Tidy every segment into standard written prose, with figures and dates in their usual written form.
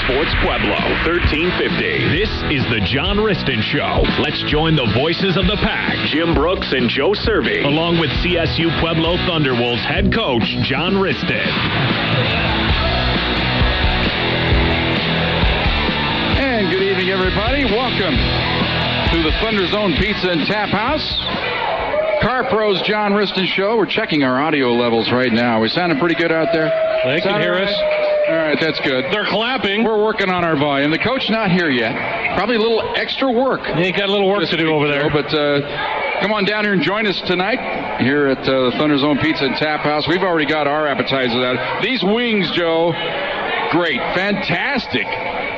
Sports Pueblo, 1350. This is the John Wristen Show. Let's join the voices of the pack, Jim Brooks and Joe Cervi, along with CSU Pueblo Thunderwolves head coach, John Wristen. And good evening, everybody. Welcome to the Thunder Zone Pizza and Tap House. Car Pros John Wristen Show. We're checking our audio levels right now. We sounding pretty good out there? They can hear us. All right, that's good. They're clapping. We're working on our volume. The coach not here yet. Probably a little extra work. He got a little work to do over there. But come on down here and join us tonight here at the Thunder Zone Pizza and Tap House. We've already got our appetizers out. These wings, Joe, great, fantastic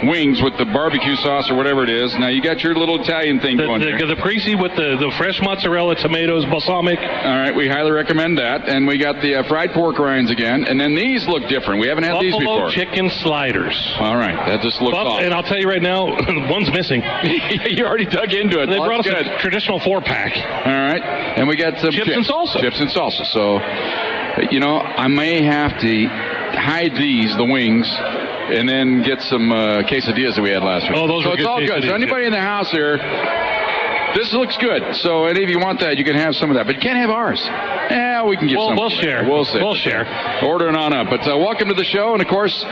wings with the barbecue sauce or whatever it is. Now you got your little Italian thing going there. The Prezi with the fresh mozzarella, tomatoes, balsamic. All right, we highly recommend that. And we got the fried pork rinds again. And then these look different. We haven't had these before. Buffalo chicken sliders. All right, that just looks awesome. And I'll tell you right now, one's missing. You already dug into it. They brought us a traditional 4-pack. All right, and we got some chips and salsa. Chips and salsa. So, I may have to hide the wings, and then get some quesadillas that we had last week. Oh, those are good. It's all good. So anybody in the house here, this looks good. So any of you want that, you can have some of that. But you can't have ours. Yeah, we can get some. We'll share. We'll see. We'll share. Ordering on up. But welcome to the show. And, of course,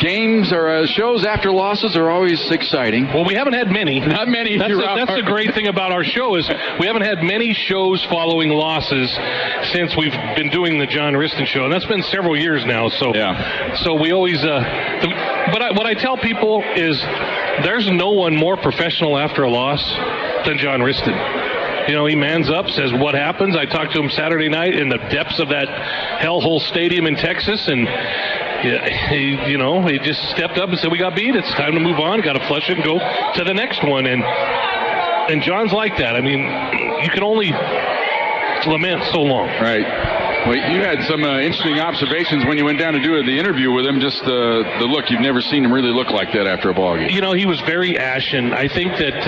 games or shows after losses are always exciting. Well, we haven't had many. Not many. That's the great thing about our show is we haven't had many shows following losses since we've been doing the John Wristen Show, and that's been several years now. So, yeah. So we always. What I tell people is there's no one more professional after a loss than John Wristen. He mans up, says what happens. I talked to him Saturday night in the depths of that hellhole stadium in Texas, and he just stepped up and said, we got beat. It's time to move on. Got to flush it and go to the next one. And John's like that. I mean, you can only lament so long. Right. Well, you had some interesting observations when you went down to do the interview with him. Just the look. You've never seen him really look like that after a ball game. He was very ashen. I think that...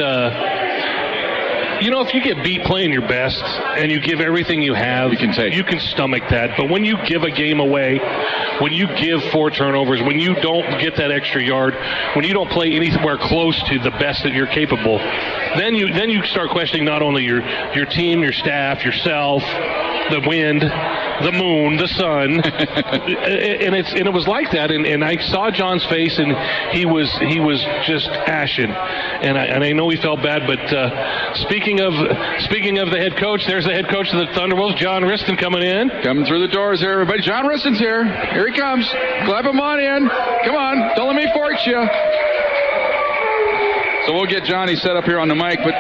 if you get beat playing your best and you give everything you have, you can stomach that. But when you give a game away, when you give 4 turnovers, when you don't get that extra yard, when you don't play anywhere close to the best that you're capable, then you start questioning not only your team, your staff, yourself, the wind, the moon, the sun, and it was like that. And I saw John's face, and he was just ashen, and I know he felt bad. But speaking of the head coach, there's the head coach of the Thunderwolves, John Wristen, coming through the doors here, everybody. John Wristen's here. Here he comes. Clap him on in. Come on, don't let me force you. So we'll get Johnny set up here on the mic, but.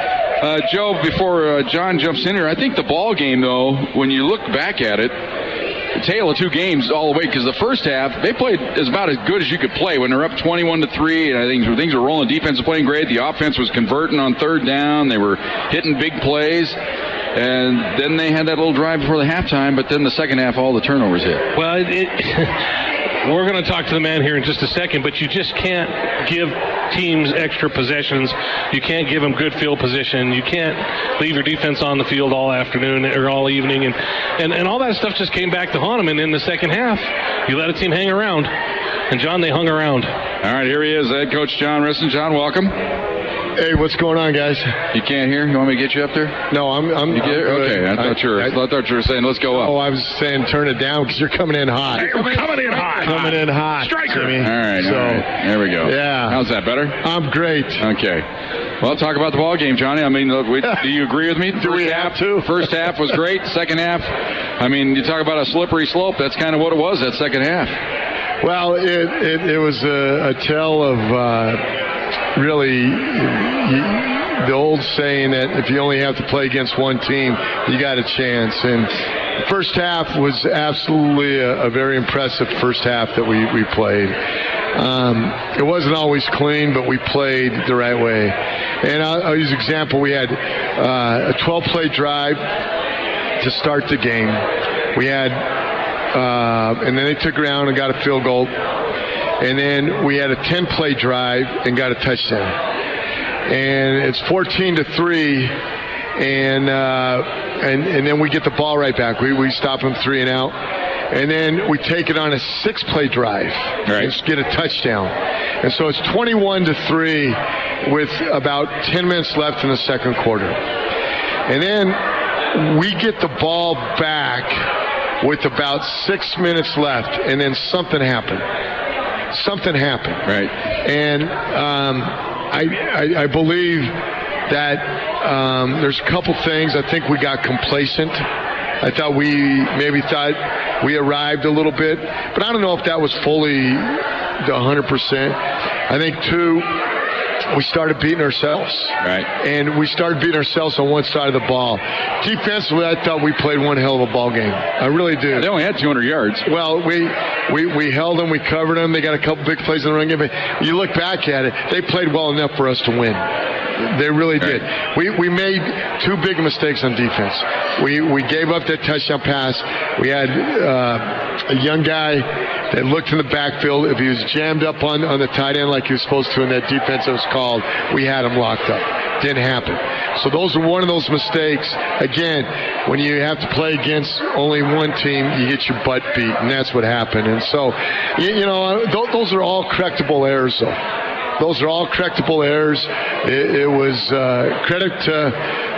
Joe, before John jumps in here, I think the ball game, though, when you look back at it, the tale of 2 games all the way, because the first half, they played as about as good as you could play when they're up 21-3, and I think things were rolling. Defense was playing great. The offense was converting on 3rd down. They were hitting big plays. And then they had that little drive before the halftime, but then the second half, all the turnovers hit. Well, we're going to talk to the man here in just a second, but you just can't give teams extra possessions. You can't give them good field position. You can't leave your defense on the field all afternoon or all evening. And all that stuff just came back to haunt them. And in the second half, you let a team hang around. And, John, they hung around. All right, here he is, head coach John Wristen. John, welcome. Hey, what's going on, guys? You can't hear? You want me to get you up there? No, I'm okay, I thought you were saying let's go up. Oh, I was saying turn it down because you're coming in hot. Coming in hot. All Striker. right, there we go. Yeah. How's that, better? I'm great. Okay. Well, talk about the ball game, Johnny. I mean, do you agree with me? Do we have to? First half was great. Second half, I mean, you talk about a slippery slope. That's kind of what it was, that second half. Well, it was a tale of really the old saying that if you only have to play against one team, you got a chance. And the first half was absolutely a very impressive first half that we played. It wasn't always clean, but we played the right way. And I'll use an example. We had a 12-play drive to start the game. We had, and then they took around and got a field goal. And then we had a 10-play drive and got a touchdown. And it's 14-3, and then we get the ball right back. We stop them 3 and out. and then we take it on a 6-play drive and get a touchdown. And so it's 21-3 with about 10 minutes left in the second quarter. And then we get the ball back with about 6 minutes left, and then something happened. Right. And I believe that there's a couple things. I think we got complacent. I thought we we arrived a little bit, but I don't know if that was fully the 100%. I think, too, we started beating ourselves. Right. And we started beating ourselves on one side of the ball. Defensively, I thought we played one hell of a ball game. I really did. They only had 200 yards. Well, we held them, we covered them. They got a couple big plays in the run game. But you look back at it, they played well enough for us to win. They really did. We made 2 big mistakes on defense. We gave up that touchdown pass. We had a young guy that looked in the backfield. If he was jammed up on the tight end like he was supposed to in that defense that was called, we had him locked up. Didn't happen. So those are one of those mistakes. Again, when you have to play against only one team, you get your butt beat, and that's what happened. And so, those are all correctable errors, though. Those are all correctable errors. It was credit to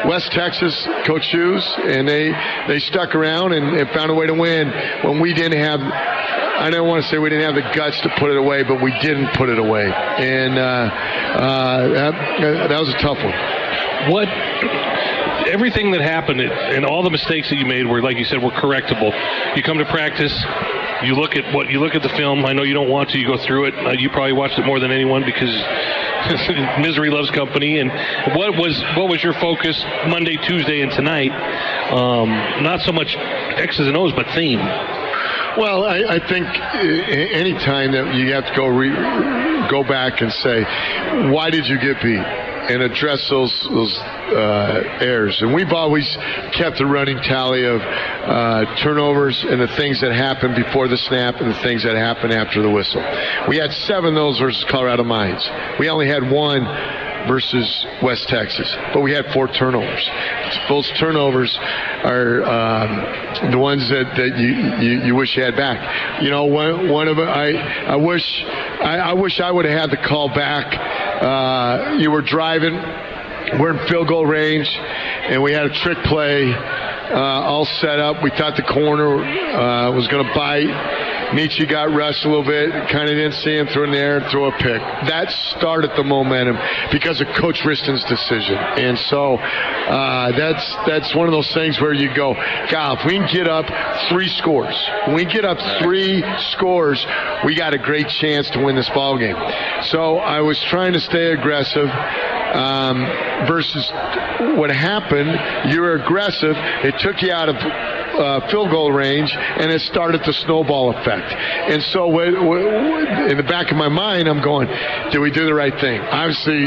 West Texas, Coach Hughes, and they stuck around and found a way to win when we didn't have. I don't want to say we didn't have the guts to put it away, but we didn't put it away, and that was a tough one. Everything that happened and all the mistakes that you made were, like you said, were correctable. You come to practice, you look at the film. I know you don't want to. You go through it. You probably watched it more than anyone because misery loves company. And what was your focus Monday, Tuesday, and tonight? Not so much X's and O's, but theme. Well, I think any time that you have to go back and say, why did you get beat? And address those errors. And we've always kept a running tally of turnovers and the things that happened before the snap and the things that happened after the whistle. We had 7 of those versus Colorado Mines. We only had 1 versus West Texas, but we had 4 turnovers. Those turnovers are the ones that you wish you had back. One of them, I wish I would have had the call back. You were driving, we're in field goal range, and we had a trick play all set up. We thought the corner was going to bite. Michi got rushed a little bit, kind of didn't see him, threw in the air, throw a pick. That started the momentum because of Coach Wristen's decision. And so that's one of those things where you go, God, if we can get up 3 scores, when we get up 3 scores, we got a great chance to win this ball game. So I was trying to stay aggressive. Versus what happened, you were aggressive, it took you out of field goal range, and it started the snowball effect. And so in the back of my mind, I'm going, did we do the right thing? Obviously,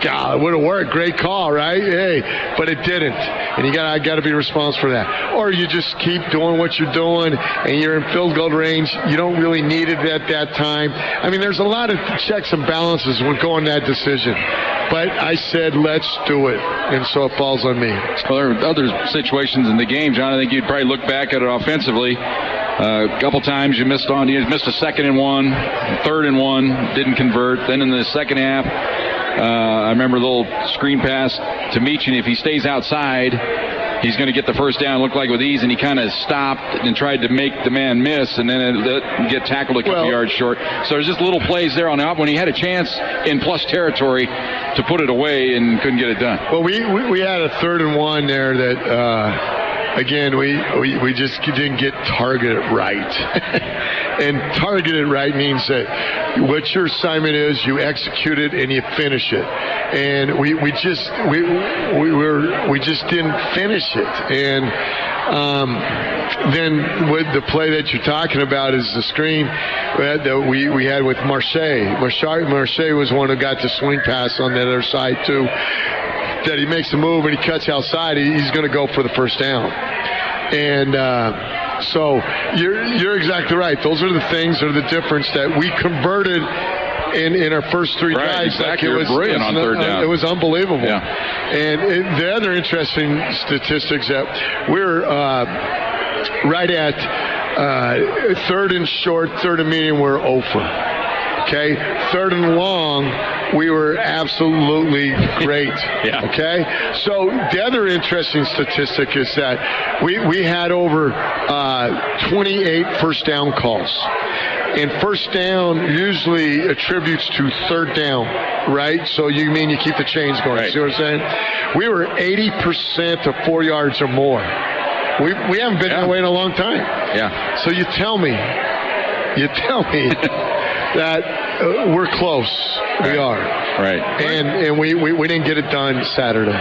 God, it would have worked. Great call, right? Hey, but it didn't. And I got to be responsible for that. Or you just keep doing what you're doing, and you're in field goal range. You don't really need it at that time. I mean, there's a lot of checks and balances when going that decision. But I said, let's do it. And so it falls on me. Well, there were other situations in the game, John. I think you'd probably look back at it offensively. A couple times you missed a 2nd and 1, 3rd and 1, didn't convert. Then in the second half, I remember a little screen pass to Meechin. If he stays outside, he's going to get the first down, looked like with ease, and he kind of stopped and tried to make the man miss, and then get tackled a couple yards short. So there's just little plays there on the out when he had a chance in plus territory to put it away and couldn't get it done. Well, we had a 3rd and 1 there that, again, we just didn't get targeted right. And targeted right means that what your assignment is, you execute it and you finish it. And we just didn't finish it. And then with the play that you're talking about is the screen that we had with Marche. Marche was one who got the swing pass on the other side too. That he makes a move and he cuts outside, he's going to go for the first down. And so you're exactly right. Those are the things that are the difference that we converted in our first 3 drives. Exactly. It was brilliant on 3rd down. It was unbelievable. Yeah. And the other interesting statistics that we're right at Third and short, third and medium, we're 0 for. Okay, third and long, we were absolutely great. Yeah. Okay, so the other interesting statistic is that we had over 28 first down calls. And first down usually attributes to third down, right? So you mean you keep the chains going. Right. See what I'm saying? We were 80% of 4 yards or more. We haven't been that way in a long time. Yeah. So you tell me that we're close. Right. We are. Right. And we didn't get it done Saturday.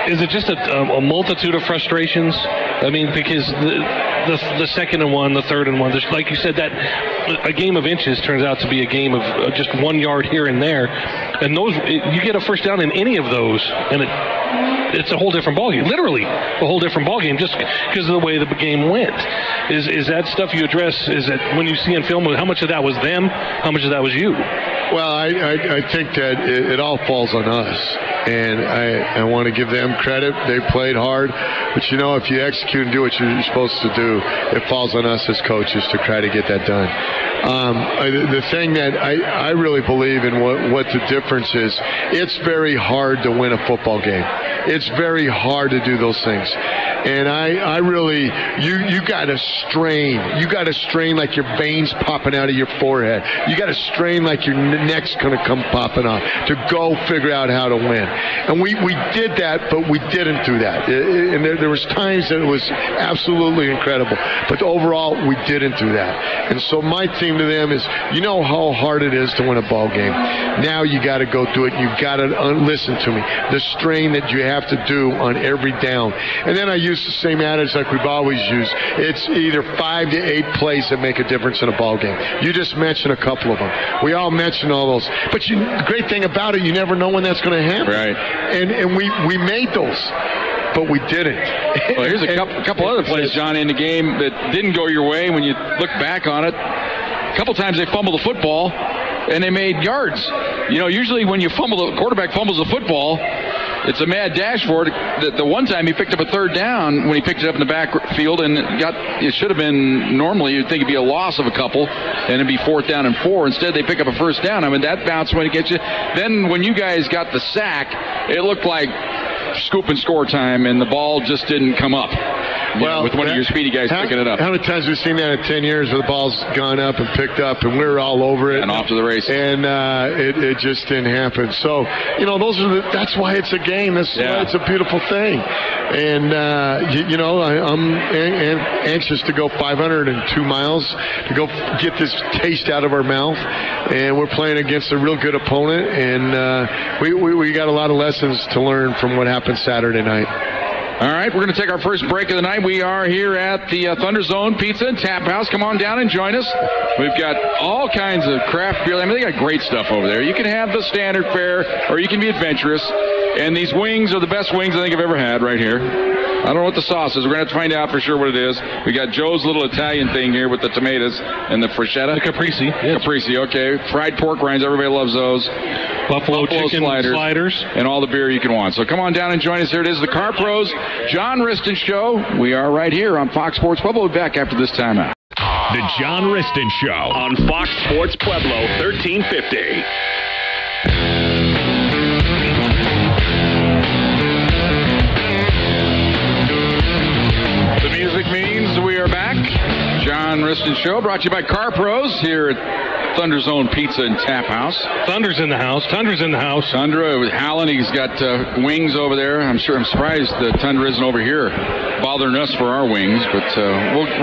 Is it just a multitude of frustrations? I mean, because the second and one, the third and one, like you said, that a game of inches turns out to be a game of just 1 yard here and there, and you get a first down in any of those, and it's a whole different ballgame. Literally, a whole different ballgame, just because of the way the game went. Is that stuff you address? Is that when you see in film, how much of that was them? How much of that was you? Well, I think that it all falls on us, and I want to give them credit. They played hard, but if you execute and do what you're supposed to do, it falls on us as coaches to try to get that done. The thing that I really believe in what the difference is, it's very hard to win a football game. It's very hard to do those things. And I really, you got to strain. You got to strain like your veins popping out of your forehead. You got to strain like your neck's going to come popping off to go figure out how to win. And we did that, but we didn't do that. And there was times that it was absolutely incredible. But overall, we didn't do that. And so my theme to them is, you know how hard it is to win a ball game. Now you got to go do it. You got to listen to me. The strain that you have to do on every down. And then I use the same adage like we've always used. It's either 5 to 8 plays that make a difference in a ball game. You just mentioned a couple of them. We all mentioned all those. But the great thing about it, you never know when that's going to happen. Right. And we made those, but we didn't. Well, here's a couple other plays, John, in the game that didn't go your way when you look back on it. A couple times they fumbled the football, and they made yards. Usually when the quarterback fumbles the football, it's a mad dash for it. The one time he picked up a third down when he picked it up in the backfield, and it should have been, normally you'd think it'd be a loss of a couple, and it'd be 4th down and 4. Instead, they pick up a first down. I mean, that bounce when it gets you. Then when you guys got the sack, it looked like scoop and score time, and the ball just didn't come up. With one of your speedy guys picking it up. How many times have we seen that in 10 years where the ball's gone up and picked up, and we're all over it and off to the races, and it just didn't happen. So that's why it's a game. That's why it's a beautiful thing. And I'm anxious to go 502 miles to go get this taste out of our mouth, and we're playing against a real good opponent, and we got a lot of lessons to learn from what happened Saturday night. All right, we're going to take our first break of the night. We are here at the Thunder Zone Pizza and Tap House. Come on down and join us. We've got all kinds of craft beer. I mean, they got great stuff over there. You can have the standard fare, or you can be adventurous. And these wings are the best wings I think I've ever had right here. I don't know what the sauce is. We're going to have to find out for sure what it is. We got Joe's little Italian thing here with the tomatoes and the freschetta. The caprese. Yes. Caprese, okay. Fried pork rinds. Everybody loves those. Buffalo chicken sliders. And all the beer you can want. So come on down and join us. Here it is, the Car Pros John Wristen Show. We are right here on Fox Sports Pueblo. We'll be back after this timeout. The John Wristen Show on Fox Sports Pueblo 1350. The music means we are back. John Wristen Show brought to you by Car Pros here at Thunder Zone Pizza and Tap House. Thunder's in the house. Tundra's in the house. Tundra with Hallen. He's got wings over there. I'm surprised that Tundra isn't over here bothering us for our wings, but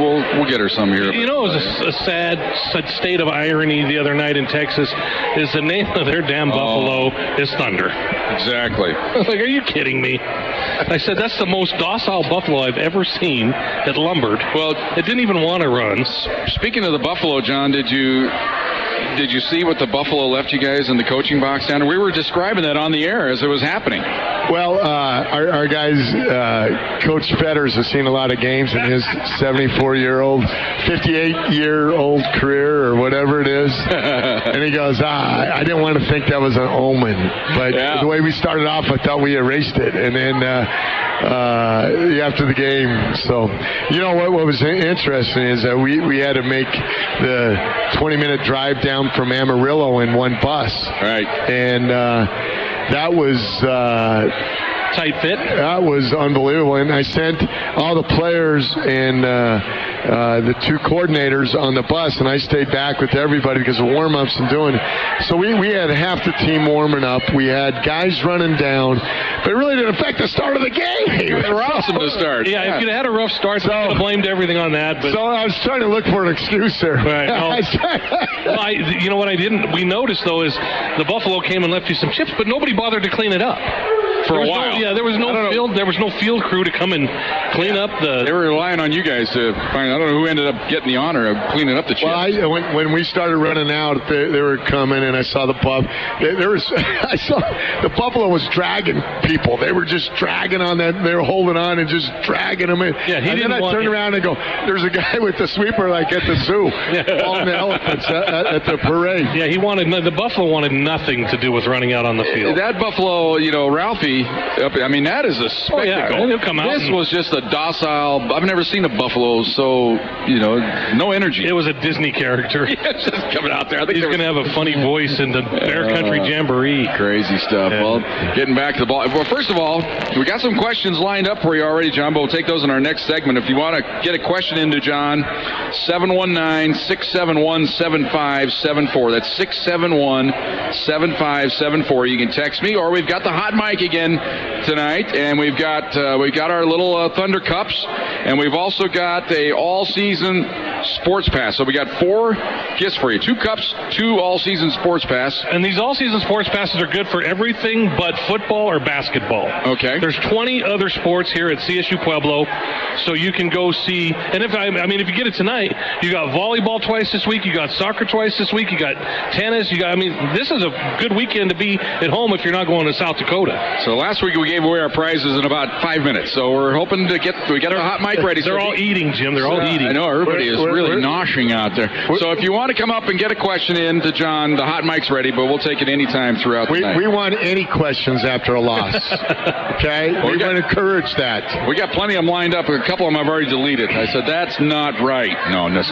we'll get her some here. It was a sad state of irony the other night in Texas. Is the name of their damn buffalo is Thunder. Exactly. I was like, are you kidding me? I said, that's the most docile buffalo I've ever seen that lumbered. Well, it didn't even want to run. Speaking of the buffalo, John, did you see what the buffalo left you guys in the coaching box down there? We were describing that on the air as it was happening. Well, our guys, Coach Fetters has seen a lot of games in his 74-year-old, 58-year-old career or whatever it is. And he goes, I didn't want to think that was an omen. But the way we started off, I thought we erased it. And then after the game. So, what was interesting is that we had to make the 20-minute drive down from Amarillo in one bus. Right. And that was... tight fit. That was unbelievable. And I sent all the players and the two coordinators on the bus, and I stayed back with everybody because of warm-ups and doing it. So we had half the team warming up. We had guys running down, but it really didn't affect the start of the game. They were awesome to start. Yeah, if you'd had a rough start, I could have blamed everything on that. But so I was trying to look for an excuse there. Right. No. What I didn't. We noticed though is the Buffalo came and left you some chips, but nobody bothered to clean it up. For a while. There was no field. There was no field crew to come and clean up the. They were relying on you guys to find. I don't know who ended up getting the honor of cleaning up the chips. Well, when we started running out, they were coming, and I saw the pub. I saw the Buffalo was dragging people. They were just dragging on that. They were holding on and just dragging them in. Yeah, and then I turned around and go, "There's a guy with the sweeper like at the zoo, all the elephants at the parade." Yeah, the Buffalo wanted nothing to do with running out on the field. That Buffalo, Ralphie. I mean, that is a spectacle. Yeah, they'll come out. This was just a docile. I've never seen a Buffalo so, no energy. It was a Disney character. Yeah, just coming out there. He's going to have a funny voice in the Bear Country Jamboree. Crazy stuff. Yeah. Well, getting back to the ball. Well, first of all, we got some questions lined up for you already, John, but we'll take those in our next segment. If you want to get a question into John, 719-671-7574. That's 671-7574. You can text me, or we've got the hot mic again tonight, and we've got our little Thunder Cups, and we've also got a all-season sports pass. So we got 4 gifts for you: 2 cups, 2 all-season sports pass. And these all-season sports passes are good for everything but football or basketball. Okay. There's 20 other sports here at CSU Pueblo, so you can go see. And if you get it tonight, you got volleyball twice this week, you got soccer twice this week, you got tennis, this is a good weekend to be at home if you're not going to South Dakota. So last week we gave away our prizes in about 5 minutes, so we're hoping to get our hot mic ready. They're all eating, Jim. They're all eating. I know everybody is really noshing out there. So if you want to come up and get a question in to John, the hot mic's ready, but we'll take it anytime throughout the night. We want any questions after a loss. Okay? We want to encourage that. We got plenty of them lined up. A couple of them I've already deleted. I said, that's not right. No, it's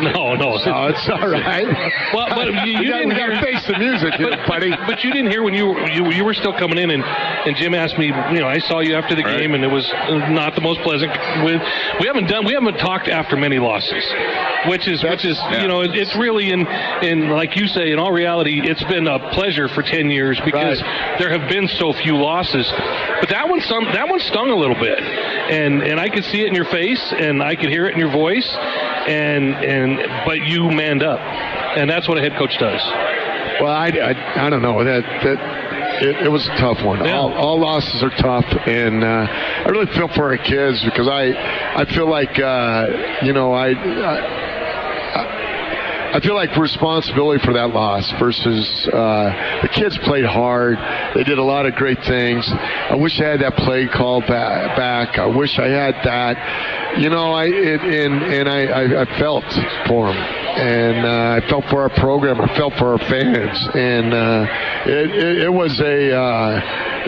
all right. Well, but you didn't hear. Face the music, buddy. But you didn't hear when you were still coming in, and Jim asked me. I saw you after the game, and it was not the most pleasant. We haven't talked after many losses, which is it's really in like you say, in all reality, it's been a pleasure for 10 years because there have been so few losses. But that one stung a little bit, and I could see it in your face, and I could hear it in your voice, but you manned up, and that's what a head coach does. Well, I don't know that. It was a tough one. Yeah. All losses are tough, and I really feel for our kids because I feel like I feel like responsibility for that loss versus the kids played hard. They did a lot of great things. I wish I had that play call back. I wish I had that. I felt for them. And I felt for our program. I felt for our fans. And it was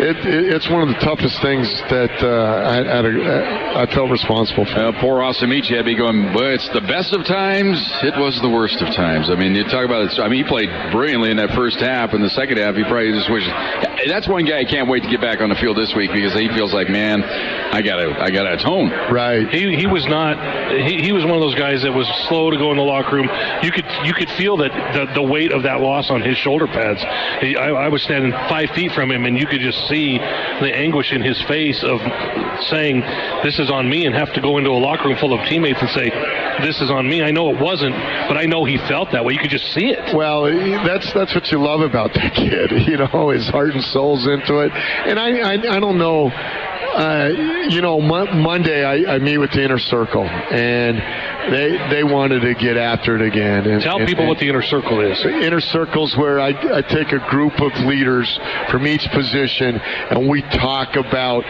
it's one of the toughest things that I felt responsible for. Poor Osamichi had to be going, but it's the best of times. It was the worst of times. I mean, you talk about it. I mean, he played brilliantly in that first half. In the second half, he probably just wishes. That's one guy I can't wait to get back on the field this week because he feels like, man, I gotta atone. Right. He was not. He was one of those guys that was slow to go in the locker room. You could feel that the weight of that loss on his shoulder pads. I was standing 5 feet from him, and you could just see the anguish in his face of saying, "This is on me," and have to go into a locker room full of teammates and say, "This is on me." I know it wasn't, but I know he felt that way. You could just see it. Well, that's what you love about that kid. His heart and soul's into it. And I don't know. Monday I meet with the inner circle, and they wanted to get after it again. And, Tell people what the inner circle is. The inner circle's where I take a group of leaders from each position, and we talk about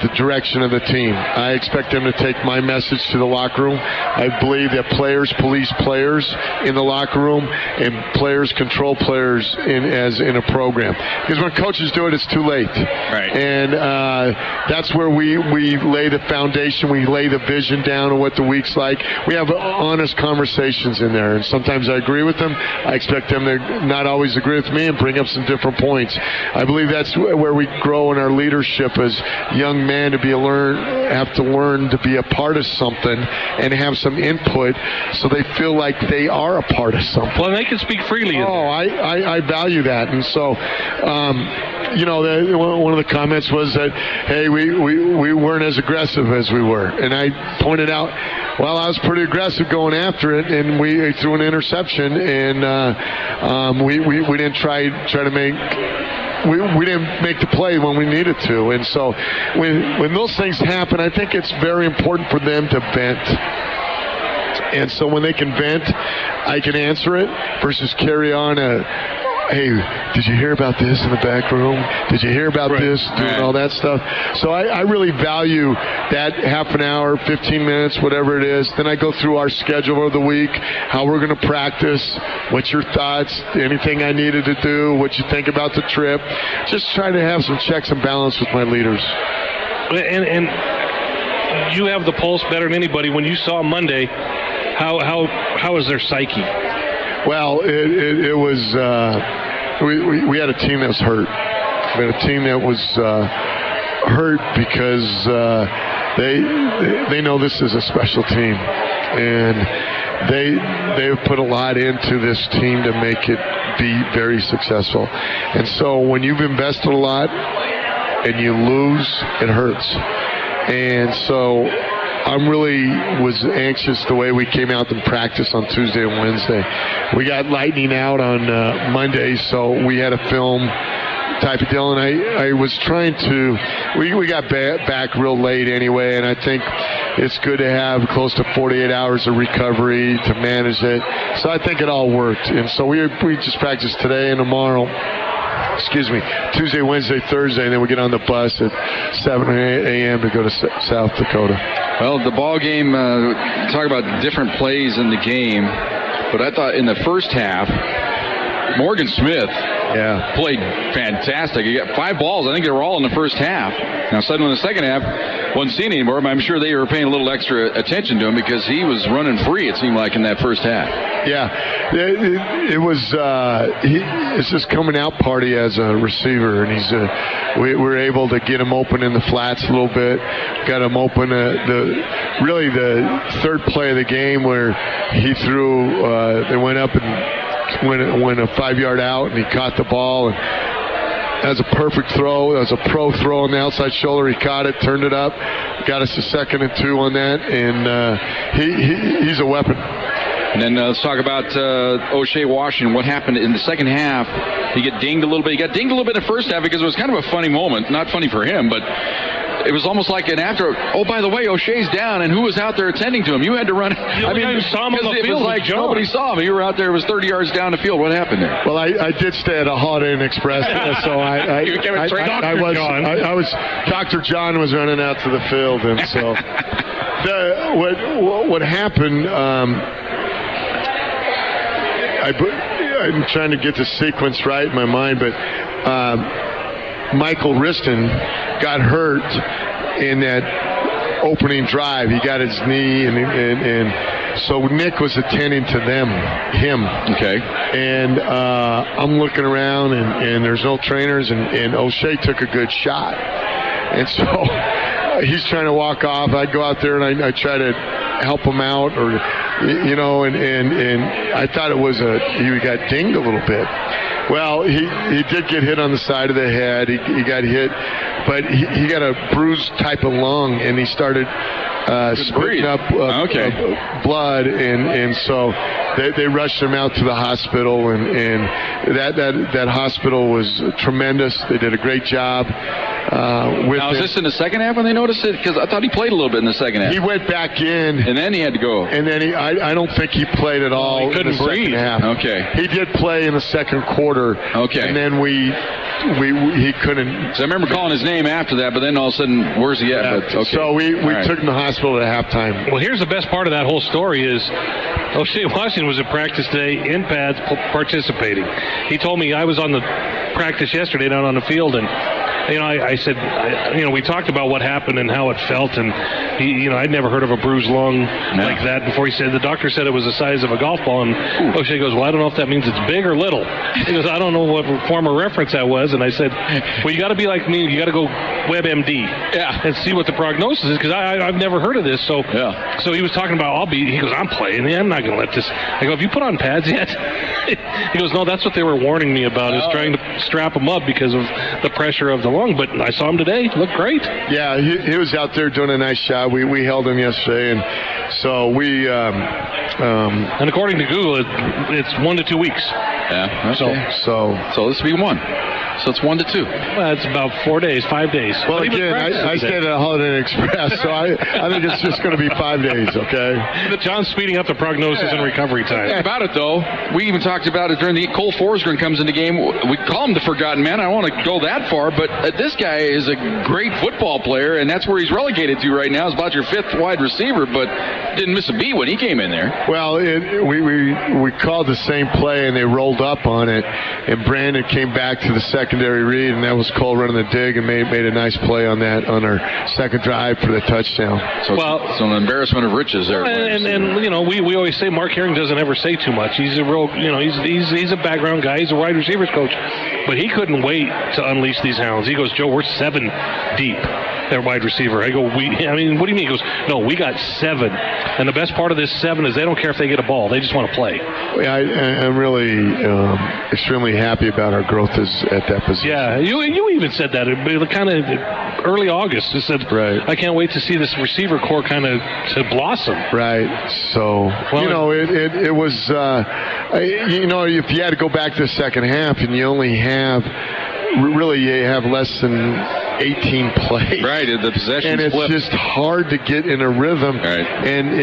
the direction of the team. I expect them to take my message to the locker room. I believe that players police players in the locker room, and players control players in a program. Because when coaches do it, it's too late. Right. And that's where we lay the foundation. We lay the vision down of what the week's like. We have honest conversations in there, and sometimes I agree with them. I expect them to not always agree with me and bring up some different points. I believe that's where we grow in our leadership as young men, to have to learn to be a part of something and have some input so they feel like they are a part of something. Well, they can speak freely. I value that. And so, one of the comments was that, hey, we weren't as aggressive as we were. And I pointed out, well, I was pretty aggressive going after it, and we threw an interception, and we didn't try to make... We didn't make the play when we needed to. And so when those things happen, I think it's very important for them to vent. And so when they can vent, I can answer it versus carry on hey, did you hear about this in the back room? Did you hear about this? Doing all that stuff. So I really value that half an hour, 15 minutes, whatever it is. Then I go through our schedule of the week, how we're going to practice, what's your thoughts, anything I needed to do, what you think about the trip. Just trying to have some checks and balance with my leaders. And you have the pulse better than anybody. When you saw Monday, how is their psyche? Well, it was we had a team that was hurt. We had a team that was hurt because they know this is a special team, and they've put a lot into this team to make it be very successful. And so when you've invested a lot and you lose, it hurts. And so I'm really was anxious the way we came out in practice on Tuesday and Wednesday. We got lightning out on Monday, so we had a film type of deal, and I was trying to. We got back real late anyway, and I think it's good to have close to 48 hours of recovery to manage it. So I think it all worked, and so we just practiced today and tomorrow. Tuesday, Wednesday, Thursday, and then we get on the bus at 7 a.m. to go to South Dakota. Well, the ball game, talk about different plays in the game, but I thought in the first half, Morgan Smith played fantastic. He got 5 balls. I think they were all in the first half. Now, suddenly in the second half, wasn't seen anymore, but I'm sure they were paying a little extra attention to him because he was running free, it seemed like, in that first half. Yeah, it was it's just coming out party as a receiver, and we were able to get him open in the flats a little bit, got him open the third play of the game where he threw, they went up and went a 5-yard out, and he caught the ball, and that was a perfect throw. That was a pro throw on the outside shoulder. He caught it, turned it up, got us a 2nd and 2 on that, and he's a weapon. And then let's talk about O'Shea Washington. What happened in the second half? He got dinged a little bit. He got dinged a little bit in the first half because it was kind of a funny moment. Not funny for him, but it was almost like an after. Oh, by the way, O'Shea's down, and who was out there attending to him? You had to run. You saw him on the field. It was like nobody saw him. You were out there. It was 30 yards down the field. What happened there? Well, I did stay at a Holiday Inn Express, so I was Dr. John was running out to the field, and so what happened. I'm trying to get the sequence right in my mind, but Michael Wristen got hurt in that opening drive. He got his knee, and so Nick was attending to him. Okay. And I'm looking around, and there's no trainers, and O'Shea took a good shot. And so he's trying to walk off. I go out there, and I try to help him out, or and I thought it was he got dinged a little bit. Well, he did get hit on the side of the head. He got hit, but he got a bruised type of lung, and he started spitting up blood, and so they rushed him out to the hospital, and that hospital was tremendous. They did a great job. Now, is this in the second half when they noticed it? Because I thought he played a little bit in the second half. He went back in. And then he had to go. And then I don't think he played at all. He couldn't in the breathe. Second half. Okay. He did play in the second quarter. Okay. And then he couldn't. So I remember calling his name after that, but then all of a sudden, where's he at? Yeah. But, okay. So we took him to the hospital at halftime. Well, here's the best part of that whole story is O'Shea Washington was at practice today in pads participating. He told me I was on the practice yesterday down on the field, and I said, we talked about what happened and how it felt, and I'd never heard of a bruised lung like that before. He said the doctor said it was the size of a golf ball, and O'Shea goes, well, I don't know if that means it's big or little. He goes, I don't know what form of reference that was, and I said, well, you got to be like me, you got to go WebMD and see what the prognosis is, because I've never heard of this. So he was talking about he goes, I'm playing, I'm not going to let this. I go, have you put on pads yet? He goes, no, that's what they were warning me about, is trying to strap him up because of the pressure of the lung. But I saw him today. Looked great. Yeah, he was out there doing a nice job. We held him yesterday, and so we... and according to Google, it's 1 to 2 weeks. Yeah. Okay. So this will be 1. So it's 1 to 2. Well, it's about 4 days, 5 days. Well, again, I stayed at Holiday Inn Express, so I think it's just going to be 5 days, okay? But John's speeding up the prognosis and recovery time. Yeah, about it, though. We even talked about it during the Cole Forsgren comes in the game. We call him the forgotten man. I don't want to go that far, but this guy is a great football player, and that's where he's relegated to right now. Is about your 5th wide receiver, but didn't miss a beat when he came in there. Well, we called the same play, and they rolled up on it, and Brandon came back to the secondary read, and that was Cole running the dig and made a nice play on that on our second drive for the touchdown. So it's an embarrassment of riches there. And we always say Mark Herring doesn't ever say too much. He's a real, he's a background guy. He's a wide receivers coach, but he couldn't wait to unleash these hounds. He goes, Joe, we're 7 deep. Their wide receiver. I go, what do you mean? He goes, no, we got 7. And the best part of this 7 is they don't care if they get a ball. They just want to play. I'm really extremely happy about our growth at that position. Yeah, you even said that kind of early August. You said, right. I can't wait to see this receiver core kind of to blossom. Right. So, it was, if you had to go back to the second half and you only have less than 18 plays. Right, the possession and it's flipped. Just hard to get in a rhythm. Right. And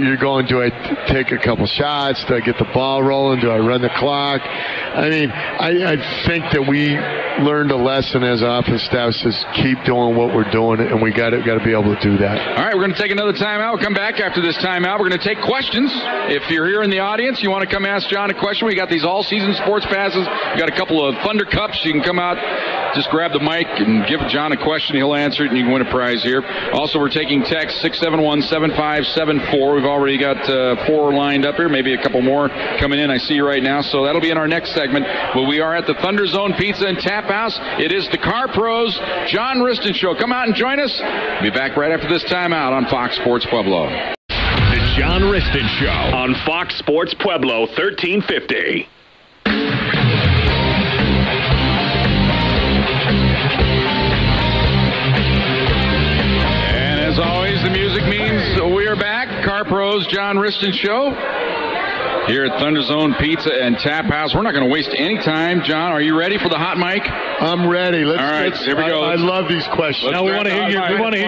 you're going, do I take a couple shots? Do I get the ball rolling? Do I run the clock? I mean, I think that we learned a lesson as offense staff, says keep doing what we're doing, and we got to be able to do that. All right, we're going to take another timeout. We'll come back after this timeout. We're going to take questions. If you're here in the audience, you want to come ask John a question, we got these all-season sports passes. We got a couple of Thunder Cups. You can come out, just grab the mic and give John a question. He'll answer it, and you can win a prize here. Also, we're taking text 671-7574. We've already got 4 lined up here, maybe a couple more coming in. I see you right now, so that'll be in our next segment. But we are at the Thunder Zone Pizza and Tap House. It is the Car Pros John Wristen Show. Come out and join us. We'll be back right after this timeout on Fox Sports Pueblo. The John Wristen Show on Fox Sports Pueblo 1350. And as always, the music means we are back. Car Pros John Wristen Show here at Thunder Zone Pizza and Tap House. We're not going to waste any time. John, are you ready for the hot mic? I'm ready. All right, here we go. I love these questions. Now we want to hear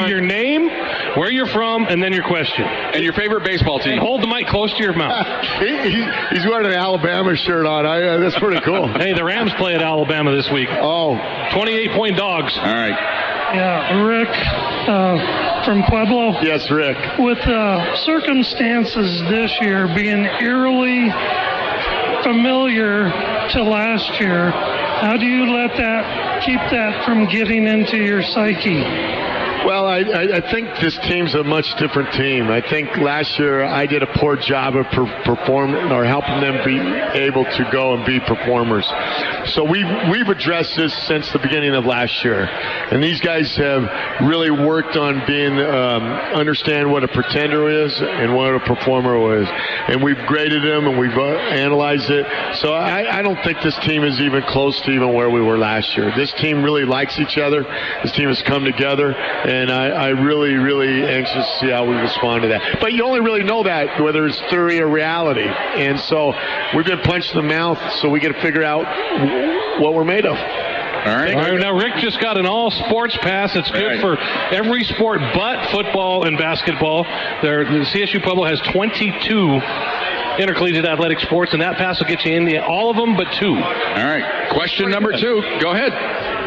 your name, where you're from, and then your question. And your favorite baseball team. And hold the mic close to your mouth. He's wearing an Alabama shirt on. That's pretty cool. Hey, the Rams play at Alabama this week. Oh. 28-point dogs. All right. Yeah, Rick from Pueblo. Yes, Rick. With circumstances this year being eerily familiar to last year, how do you keep that from getting into your psyche? Well, I think this team's a much different team. I think last year I did a poor job of performing or helping them be able to go and be performers. So we've addressed this since the beginning of last year, and these guys have really worked on being understand what a pretender is and what a performer is, and we've graded them and we've analyzed it. So I don't think this team is even close to even where we were last year. This team really likes each other. This team has come together. And I really, really anxious to see how we respond to that. But you only really know that whether it's theory or reality. And so we've been punched in the mouth, so we got to figure out what we're made of. All right. Now, Rick just got an all-sports pass. It's good for every sport but football and basketball. The CSU Pueblo has 22 intercollegiate athletic sports, and that pass will get you in all of them but 2. All right. Question number 2. Go ahead.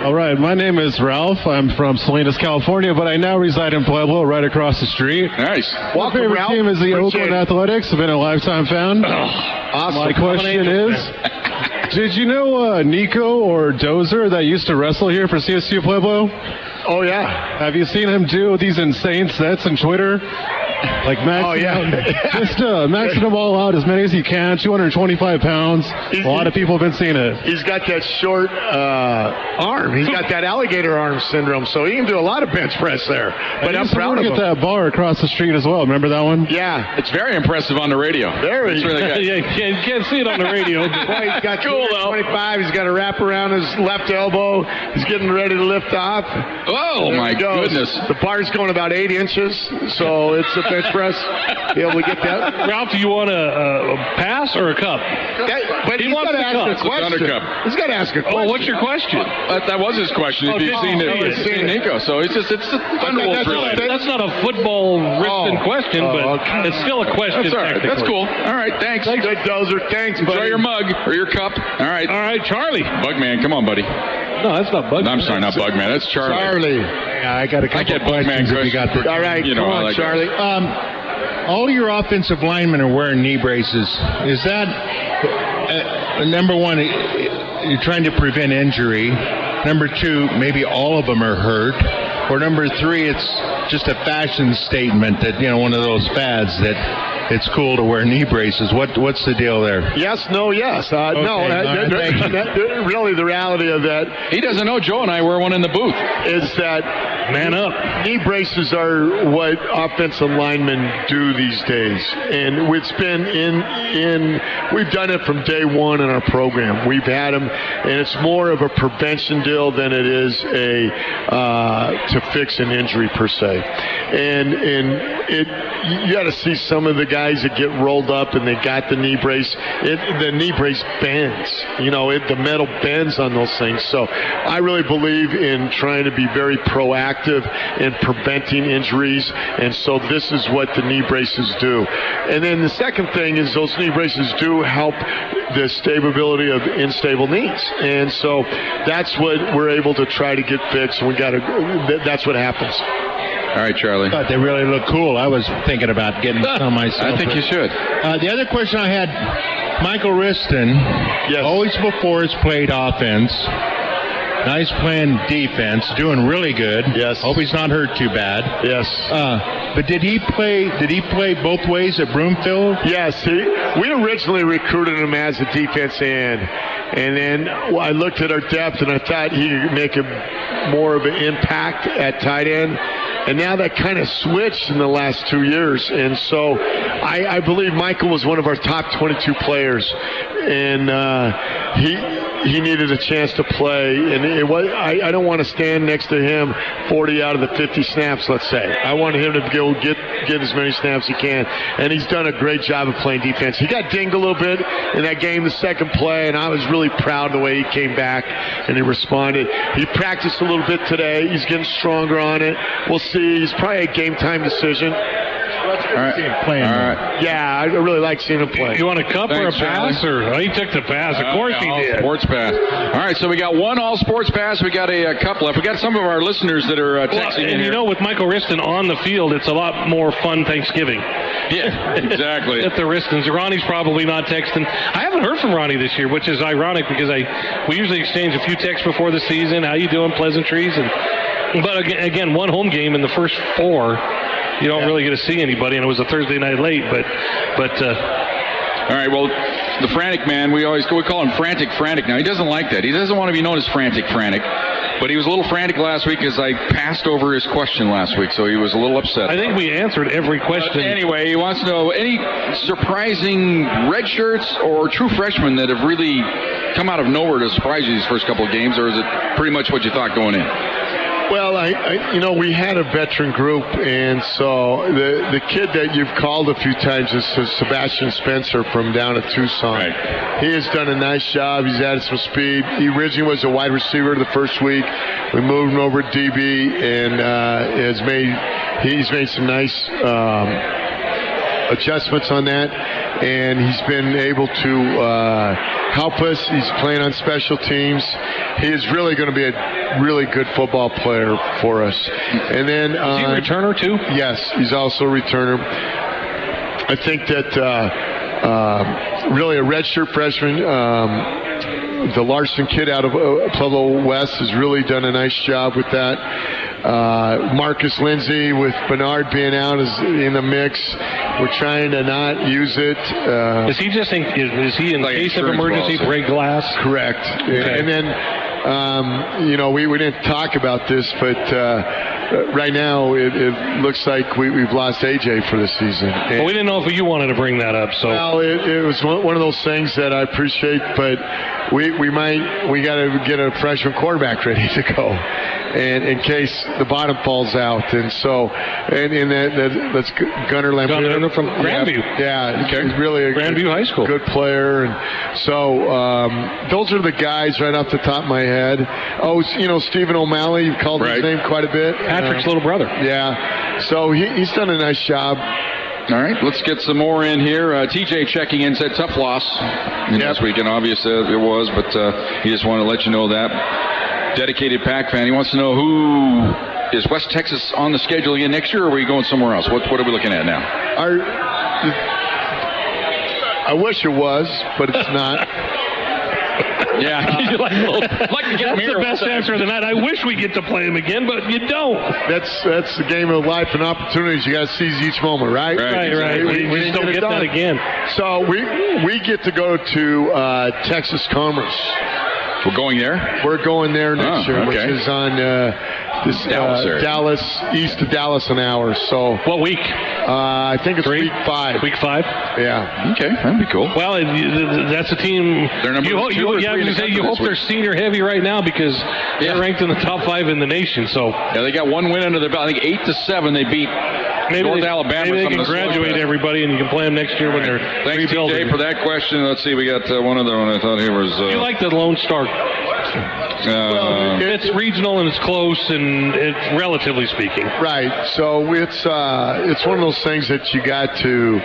All right. My name is Ralph. I'm from Salinas, California, but I now reside in Pueblo, right across the street. Nice. My favorite team is the Oakland Athletics. I've been a lifetime fan. Awesome. My question is, Did you know Nico or Dozer that used to wrestle here for CSU Pueblo? Oh, yeah. Have you seen him do these insane sets on Twitter? Like maxing them all out as many as he can, 225 pounds. A lot of people have been seeing it. He's got that short arm. He's got that alligator arm syndrome, so he can do a lot of bench press there. But I'm proud of him. Get that bar across the street as well. Remember that one? Yeah. It's very impressive on the radio. Very. Really good. Yeah, you can't see it on the radio. Boy, he's got 225. He's got a wrap around his left elbow. He's getting ready to lift off. Oh, my goodness. The bar's going about 8 inches, so it's a bench press. Be able to get that. Ralph, do you want a pass or a cup? But he's got to ask a question. He's got to ask a question. Oh, what's your question? That was his question. If you've seen Nico. So it's a Thunderbolts related. That's not a football Wristen question, but it's still a question. That's all right. That's cool. All right, thanks. Good, Dozer. Thanks, buddy. Enjoy your mug or your cup. All right, Charlie. Bugman, come on, buddy. No, that's not Bugman. I'm sorry, not Bugman. That's Charlie. Yeah, I got a couple questions if you got the. All right, come on, Charlie. All your offensive linemen are wearing knee braces. Is that, number one, you're trying to prevent injury? Number two, maybe all of them are hurt? Or number three, it's just a fashion statement that, one of those fads that it's cool to wear knee braces. What's the deal there? Yes, no, yes. Really, the reality of that. He doesn't know Joe and I wear one in the booth. Is that man up? Knee braces are what offensive linemen do these days, and it's been we've done it from day one in our program. We've had them, and it's more of a prevention deal than it is to fix an injury per se. And you got to see some of the guys that get rolled up and they got the knee brace. The knee brace bends. The metal bends on those things. So I really believe in trying to be very proactive in preventing injuries. And so this is what the knee braces do. And then the second thing is those knee braces do help the stability of unstable knees. And so that's what we're able to try to get fixed. And that's what happens. All right, Charlie. I thought they really look cool. I was thinking about getting some myself. I think you should. The other question I had, Michael Wristen, always before has played offense. Nice playing defense, doing really good. Yes. Hope he's not hurt too bad. Yes. But did he play both ways at Broomfield? Yes. We originally recruited him as a defense end. And then I looked at our depth and I thought he could make more of an impact at tight end. And now that kind of switched in the last 2 years. And so I believe Michael was one of our top 22 players. And he needed a chance to play. And I don't want to stand next to him 40 out of the 50 snaps, let's say. I want him to go get as many snaps as he can. And he's done a great job of playing defense. He got dinged a little bit in that game, the second play, and I was really proud of the way he came back and he responded. He practiced a little bit today. He's getting stronger on it. We'll see. He's probably a game time decision. All right. Yeah, I really like seeing him play. You want a cup or a pass? He took the pass. Of course he did. Sports pass. All right, so we got one all sports pass. We got a cup left. We got some of our listeners that are texting in here. With Michael Wristen on the field, it's a lot more fun Thanksgiving. Yeah, exactly. At the Wristons. Ronnie's probably not texting. I haven't heard from Ronnie this year, which is ironic because we usually exchange a few texts before the season. How you doing? Pleasantries. But again, one home game in the first 4. You don't really get to see anybody, and it was a Thursday night late. But all right. Well, the Frantic Man, we call him Frantic now. He doesn't like that. He doesn't want to be known as Frantic. But he was a little frantic last week as I passed over his question last week, so he was a little upset. I think we answered every question. Anyway, he wants to know any surprising red shirts or true freshmen that have really come out of nowhere to surprise you these first couple of games, or is it pretty much what you thought going in? Well, we had a veteran group, and so the kid that you've called a few times is Sebastian Spencer from down at Tucson. Right. He has done a nice job. He's added some speed. He originally was a wide receiver the first week. We moved him over to DB, and he's made some nice adjustments on that, and he's been able to help us. He's playing on special teams. He is really going to be a really good football player for us. And then is he a returner too? Yes, he's also a returner. I think that really a redshirt freshman. The Larson kid out of Pueblo West has really done a nice job with that. Marcus Lindsay with Bernard being out is in the mix. We're trying to not use it. Is he just is he in like case of emergency break glass? Correct. Okay. And then we didn't talk about this, but right now it looks like we've lost AJ for the season. Well, we didn't know if you wanted to bring that up. So well, it was one of those things that I appreciate, but we got to get a freshman quarterback ready to go, and in case the bottom falls out. And so that's Gunnar Lambert. Gunnar from Grandview. Yeah, okay. He's really a Grandview High School good player, and so those are the guys right off the top of my head. Oh, Stephen O'Malley, you've called his name quite a bit. Patrick's little brother. Yeah, so he's done a nice job. All right, let's get some more in here. TJ checking in said tough loss this weekend. Obviously it was, but he just wanted to let you know that. Dedicated Pack fan. He wants to know who is West Texas on the schedule again next year, or are we going somewhere else? What are we looking at now? I wish it was, but it's not. Yeah, you like to get that's the best answer of the night. I wish we get to play him again, but you don't. That's the game of life and opportunities. You got to seize each moment, right? Right. We just don't get that again. So we get to go to Texas Commerce. We're going there? We're going there next year, which is on Dallas, east of Dallas an hour. So what week? I think it's week 5. Week 5? Yeah. Okay, that'd be cool. Well, that's a team. They're number two or three. I was going to say, you hope they're senior heavy right now because they're ranked in the top 5 in the nation. So yeah, they got one win under their belt. I think 8-7 they beat North Alabama. Maybe they can graduate everybody and you can play them next year when they're Thanks, rebuilding. TJ, for that question. Let's see, we got one other one. I thought he was. You like the Lone Star? It's regional and it's close and it's relatively speaking. Right. So it's one of those things that you got to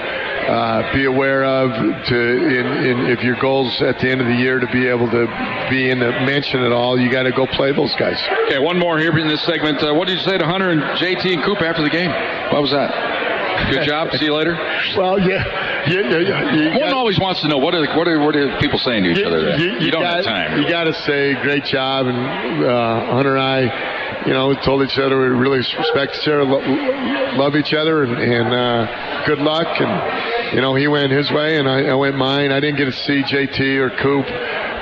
be aware of if your goals at the end of the year to be able to be in the mention at all, you got to go play those guys. Okay, one more here in this segment. What did you say to Hunter and JT and Coop after the game? What was that? Good job. See you later. Well, yeah. One always wants to know what are people saying to each other. You don't have time. You got to say great job, and Hunter and I, told each other we really respect each other, love each other, and good luck. And he went his way, and I went mine. I didn't get to see JT or Coop,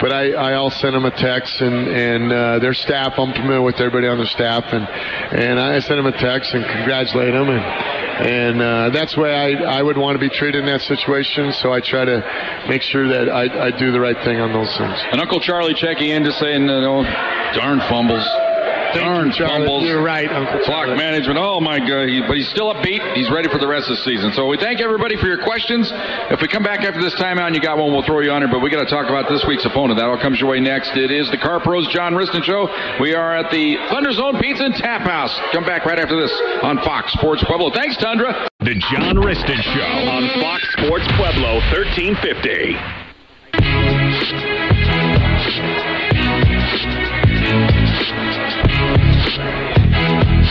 but I all sent them a text, and their staff. I'm familiar with everybody on their staff, and I sent them a text and congratulate them, and that's the way I would want to be treated in that situation. So I try to make sure that I do the right thing on those things. And Uncle Charlie checking in to saying, darn fumbles. Darn fumbles. You're right, Uncle Clock Charlie. management. Oh, my God. But he's still upbeat. He's ready for the rest of the season. So we thank everybody for your questions. If we come back after this timeout and you got one, we'll throw you on it. But we got to talk about this week's opponent. That all comes your way next. It is the Car Pros John Wristen Show. We are at the Thunder Zone Pizza and Tap House. Come back right after this on Fox Sports Pueblo. Thanks, Tundra. The John Wristen Show on Fox Sports Pueblo 1350.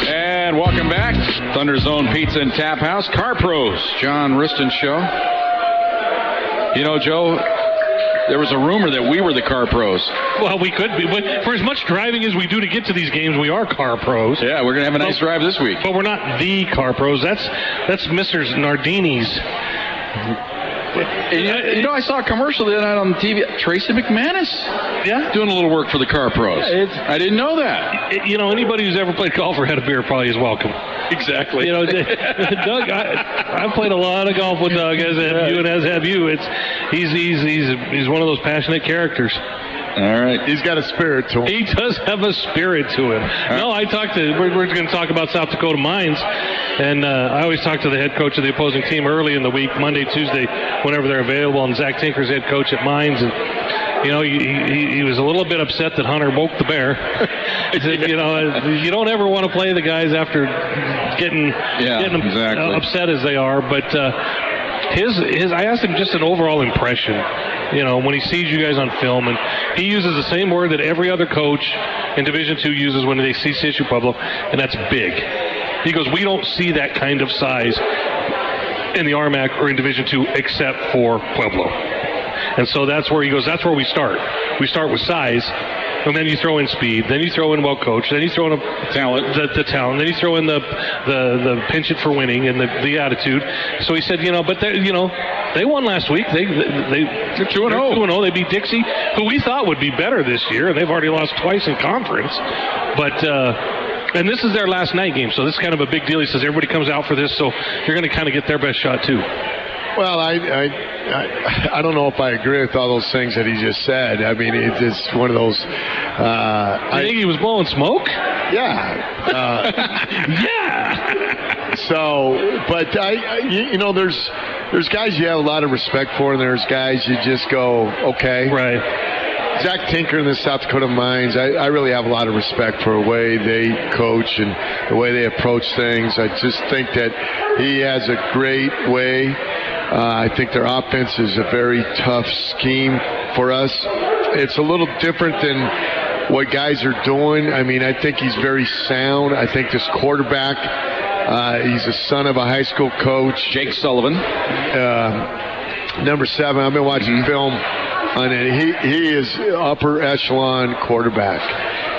And welcome back. Thunder Zone Pizza and Tap House. Car Pros, John Wristen Show. Joe, there was a rumor that we were the Car Pros. Well, we could be. For as much driving as we do to get to these games, we are Car Pros. Yeah, we're going to have a nice drive this week. But we're not the Car Pros. That's Mr. Nardini's. I saw a commercial the other night on TV. Tracy McManus, doing a little work for the Car Pros. I didn't know that. Anybody who's ever played golf or had a beer probably is welcome. Exactly. Doug, I've played a lot of golf with Doug, as have you and as have you. He's one of those passionate characters. All right. He's got a spirit to him. He does have a spirit to him. No, we're going to talk about South Dakota Mines, and I always talk to the head coach of the opposing team early in the week, Monday, Tuesday, whenever they're available, and Zach Tinker's head coach at Mines, and he was a little bit upset that Hunter woke the bear. He said, you don't ever want to play the guys after getting upset as they are, but I asked him just an overall impression, when he sees you guys on film, and he uses the same word that every other coach in Division II uses when they see CSU Pueblo, and that's big. He goes, we don't see that kind of size in the RMAC or in Division II except for Pueblo. And so that's where he goes, that's where we start. We start with size, and then you throw in speed, then you throw in well coached, then you throw in talent, the talent, then you throw in the penchant for winning and the attitude. So he said, but they won last week. They're 2-0. 2-0. They beat Dixie, who we thought would be better this year. They've already lost twice in conference. But and this is their last night game, so this is kind of a big deal. He says everybody comes out for this, so you're going to kind of get their best shot too. Well, I don't know if I agree with all those things that he just said. I mean, it's one of those. I think he was blowing smoke. Yeah. Yeah. So, but there's guys you have a lot of respect for, and there's guys you just go, okay. Right. Zach Tinker and the South Dakota Mines, I really have a lot of respect for the way they coach and the way they approach things. I just think that he has a great way. I think their offense is a very tough scheme for us. It's a little different than what guys are doing. I mean, I think he's very sound. I think this quarterback, he's the son of a high school coach. Jake Sullivan. Number 7, I've been watching film on it. He is upper echelon quarterback,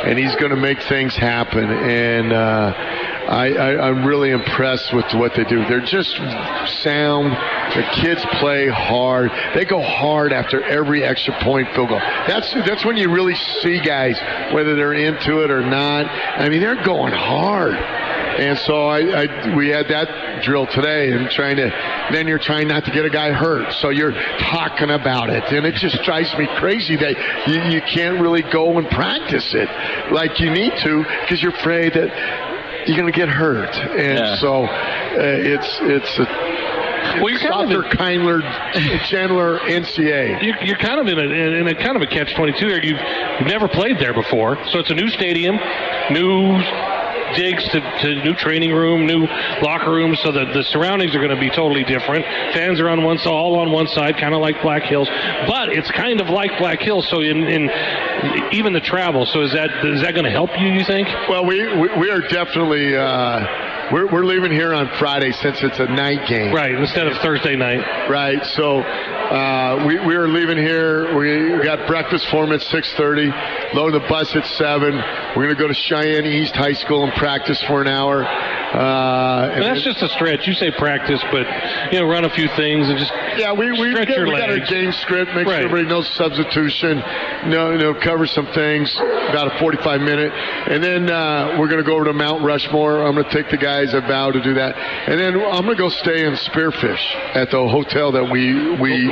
and he's going to make things happen. And I'm really impressed with what they do. They're just sound. The kids play hard. They go hard after every extra point field goal. That's when you really see guys, whether they're into it or not. I mean, they're going hard. And so we had that drill today, and then you're trying not to get a guy hurt. So you're talking about it, and it just drives me crazy that you can't really go and practice it like you need to because you're afraid that you're going to get hurt. And so it's a softer, kinder, gentler NCAA. You're kind of in a kind of a catch-22 here. You've never played there before, so it's a new stadium, new digs to new training room, new locker rooms, so that the surroundings are going to be totally different. Fans are all on one side, kind of like Black Hills, but it's kind of like Black Hills. So in even the travel, so is that going to help you think? Well, we are definitely we're leaving here on Friday since it's a night game, right? Instead of Thursday night, right? So we are leaving here. We got breakfast for them at 6:30. Load the bus at 7. We're going to go to Cheyenne East High School and practice for an hour. And that's just a stretch. You say practice, but run a few things and just we got our game script. Make sure everybody knows substitution. Cover some things. About a 45-minute, and then we're going to go over to Mount Rushmore. I'm going to take the guys. I vow to do that, and then I'm going to go stay in Spearfish at the hotel that we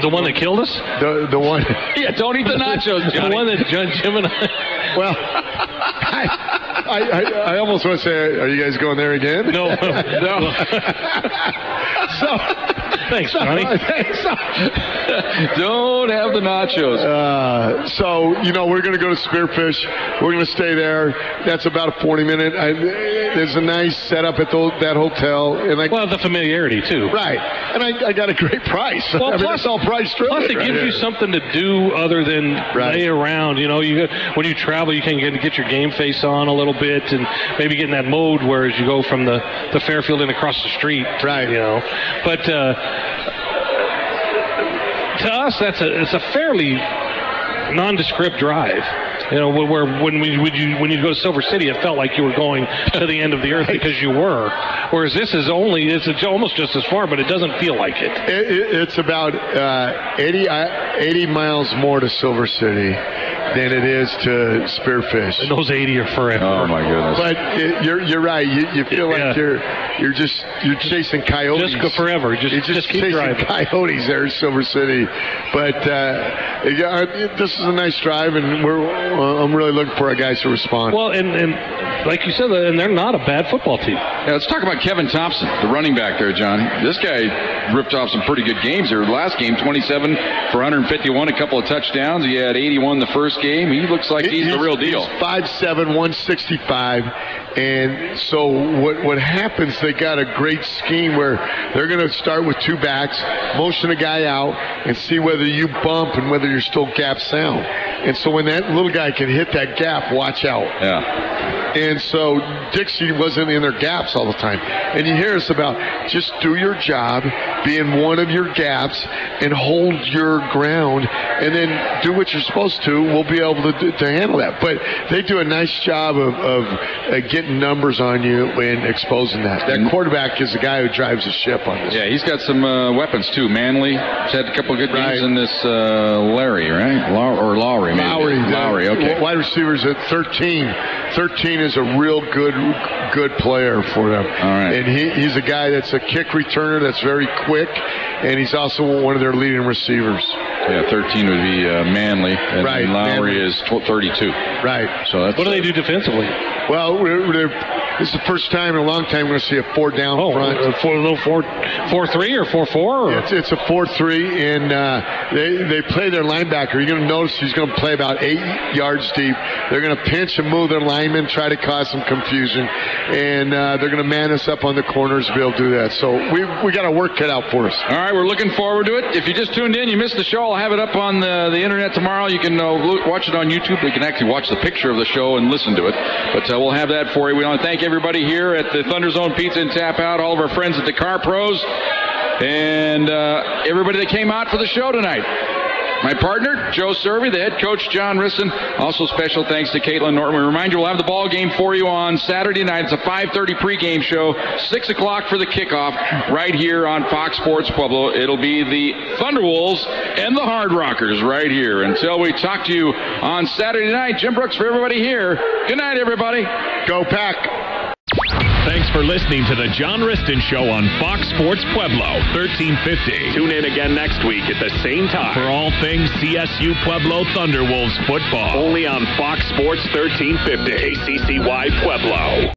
the one that killed us. The one. Yeah, don't eat the nachos, Johnny. The one that Jim and I. Well, I almost want to say, are you guys going there again? No. So, thanks, Johnny. Don't have the nachos. So, we're going to go to Spearfish. We're going to stay there. That's about a 40-minute. There's a nice setup at that hotel. And the familiarity, too. Right. And I got a great price. Well, plus, it's all price driven. Plus, it gives you something to do other than lay around. When you travel, you can get your game face on a little bit and maybe get in that mode where as you go from the Fairfield and across the street. Right. But to us, it's a fairly nondescript drive. Where when you go to Silver City, it felt like you were going to the end of the earth because you were. Whereas this is it's almost just as far, but it doesn't feel like it. It's about 80 miles more to Silver City than it is to Spearfish. And those 80 are forever. Oh my goodness! But you're right. You feel like you're chasing coyotes. Just go forever. Just keep chasing driving. Coyotes there in Silver City. But this is a nice drive, and I'm really looking for our guys to respond. Well, and like you said, and they're not a bad football team. Yeah, let's talk about Kevin Thompson, the running back there, Johnny. This guy ripped off some pretty good games here. Last game, 27 for 151, a couple of touchdowns. He had 81 the first game. He looks like he's the real deal. He's 5'7", 165. And so what happens, they got a great scheme where they're going to start with 2 backs, motion a guy out, and see whether you bump and whether you're still gap sound. And so when that little guy can hit that gap, watch out. Yeah. And so Dixie wasn't in their gaps all the time. And you hear us about just do your job, be in one of your gaps, and hold your ground, and then do what you're supposed to. We'll be able to handle that. But they do a nice job of getting numbers on you and exposing that. That quarterback is the guy who drives the ship on this. Yeah, he's got some weapons, too. Manley has had a couple of good games in this Larry, right? Lowry, maybe. Lowry, okay. Wide receivers at 13. 13 is a real good player for them. All right. And he's a guy that's a kick returner that's very quick, and he's also one of their leading receivers. Yeah, 13 would be Manley, and right. Lowry is 32. Right. So what do they do defensively? Well, this is the first time in a long time we're going to see a 4-down front. 4-3 or 4-4? It's a 4-3, and they play their linebacker. You're going to notice he's going to play about 8 yards deep. They're going to pinch and move their linemen, try to cause some confusion, and they're going to man us up on the corners to be able to do that. So we got our work cut out for us. All right, we're looking forward to it. If you just tuned in, you missed the show, I'll have it up on the internet tomorrow. You can watch it on YouTube. You can actually watch the picture of the show and listen to it. But we'll have that for you. We want to thank everybody here at the Thunder Zone Pizza and Tap Out, all of our friends at the Car Pros, and everybody that came out for the show tonight. My partner, Joe Cervi, the head coach, John Wristen. Also special thanks to Caitlin Norton. We remind you, we'll have the ball game for you on Saturday night. It's a 5:30 pregame show, 6 o'clock for the kickoff, right here on Fox Sports Pueblo. It'll be the Thunderwolves and the Hard Rockers right here. Until we talk to you on Saturday night, Jim Brooks for everybody here. Good night, everybody. Go Pack. Thanks for listening to the John Wristen Show on Fox Sports Pueblo, 1350. Tune in again next week at the same time for all things CSU Pueblo Thunderwolves football. Only on Fox Sports 1350, KCCY Pueblo.